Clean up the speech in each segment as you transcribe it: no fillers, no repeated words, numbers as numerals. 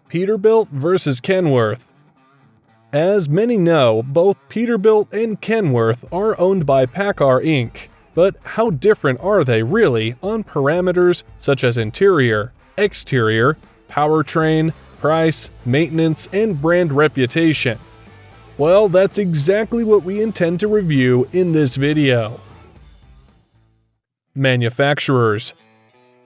Peterbilt versus Kenworth. As many know, both Peterbilt and Kenworth are owned by PACCAR Inc., but how different are they really on parameters such as interior, exterior, powertrain, price, maintenance, and brand reputation? Well, that's exactly what we intend to review in this video. Manufacturers.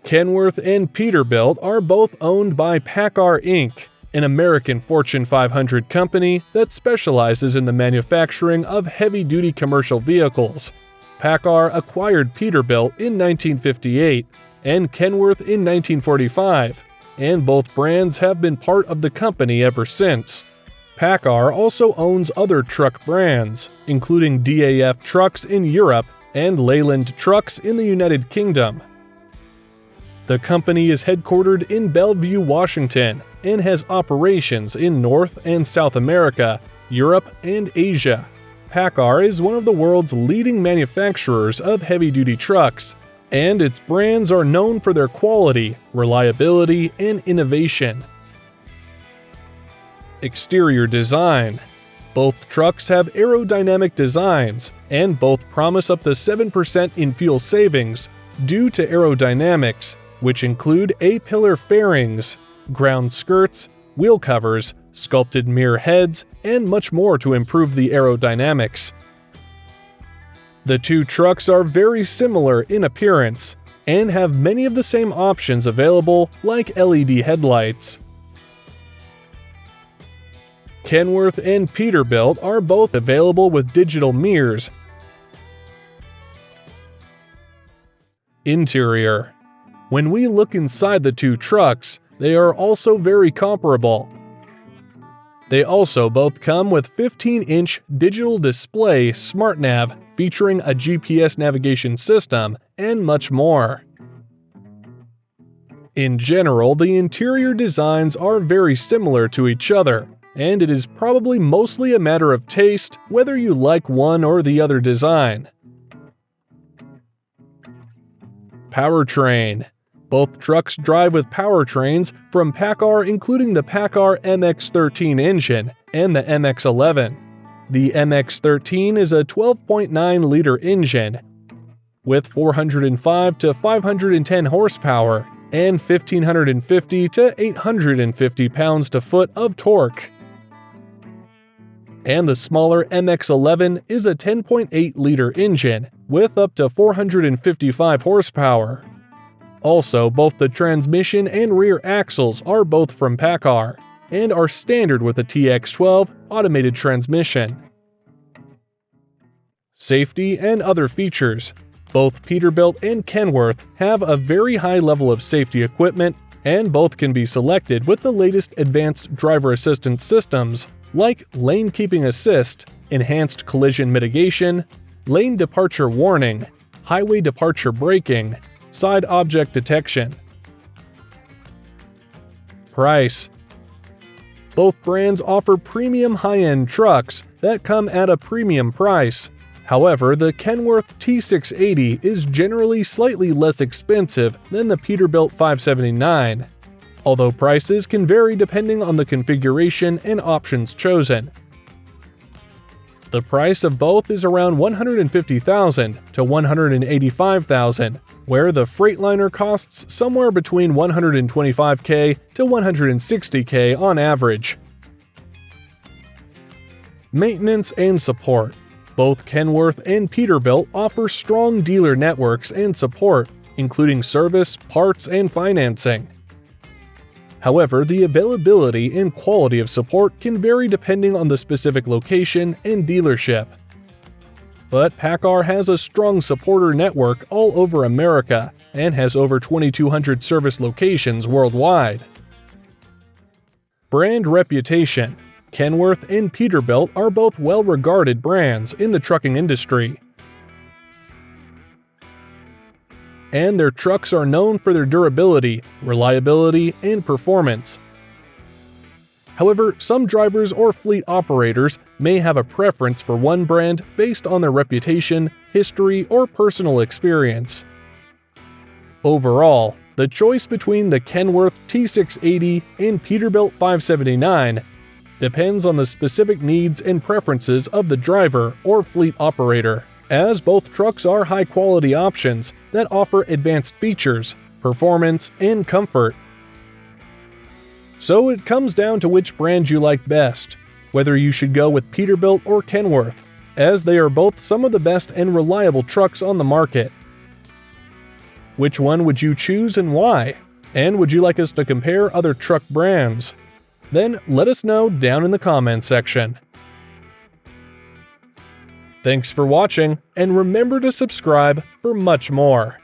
Kenworth and Peterbilt are both owned by PACCAR Inc., an American Fortune 500 company that specializes in the manufacturing of heavy-duty commercial vehicles. PACCAR acquired Peterbilt in 1958 and Kenworth in 1945, and both brands have been part of the company ever since. PACCAR also owns other truck brands, including DAF Trucks in Europe and Leyland Trucks in the United Kingdom. The company is headquartered in Bellevue, Washington, and has operations in North and South America, Europe, and Asia. PACCAR is one of the world's leading manufacturers of heavy-duty trucks, and its brands are known for their quality, reliability, and innovation. Exterior design. Both trucks have aerodynamic designs, and both promise up to 7% in fuel savings due to aerodynamics, which include A-pillar fairings, ground skirts, wheel covers, sculpted mirror heads, and much more to improve the aerodynamics. The two trucks are very similar in appearance and have many of the same options available, like LED headlights. Kenworth and Peterbilt are both available with digital mirrors. Interior. When we look inside the two trucks, they are also very comparable. They also both come with 15-inch digital display SmartNav featuring a GPS navigation system and much more. In general, the interior designs are very similar to each other, and it is probably mostly a matter of taste whether you like one or the other design. Powertrain. Both trucks drive with powertrains from PACCAR, including the PACCAR MX-13 engine and the MX-11. The MX-13 is a 12.9-liter engine with 405 to 510 horsepower and 1,550 to 850 pounds-to-foot of torque. And the smaller MX-11 is a 10.8-liter engine with up to 455 horsepower. Also, both the transmission and rear axles are both from PACCAR and are standard with the TX12 automated transmission. Safety and other features. Both Peterbilt and Kenworth have a very high level of safety equipment, and both can be selected with the latest advanced driver assistance systems like lane keeping assist, enhanced collision mitigation, lane departure warning, highway departure braking, side object detection. Price. Both brands offer premium high-end trucks that come at a premium price. However, the Kenworth T680 is generally slightly less expensive than the Peterbilt 579, although prices can vary depending on the configuration and options chosen. The price of both is around $150,000 to $185,000, where the Freightliner costs somewhere between $125,000 to $160,000 on average. Maintenance and support. Both Kenworth and Peterbilt offer strong dealer networks and support, including service, parts, and financing. However, the availability and quality of support can vary depending on the specific location and dealership. But PACCAR has a strong supporter network all over America and has over 2,200 service locations worldwide. Brand reputation. Kenworth and Peterbilt are both well-regarded brands in the trucking industry, and their trucks are known for their durability, reliability, and performance. However, some drivers or fleet operators may have a preference for one brand based on their reputation, history, or personal experience. Overall, The choice between the Kenworth T680 and Peterbilt 579 depends on the specific needs and preferences of the driver or fleet operator, as both trucks are high-quality options that offer advanced features, performance, and comfort. So it comes down to which brand you like best, whether you should go with Peterbilt or Kenworth, as they are both some of the best and reliable trucks on the market. Which one would you choose and why? And would you like us to compare other truck brands? Then let us know down in the comments section. Thanks for watching, and remember to subscribe for much more.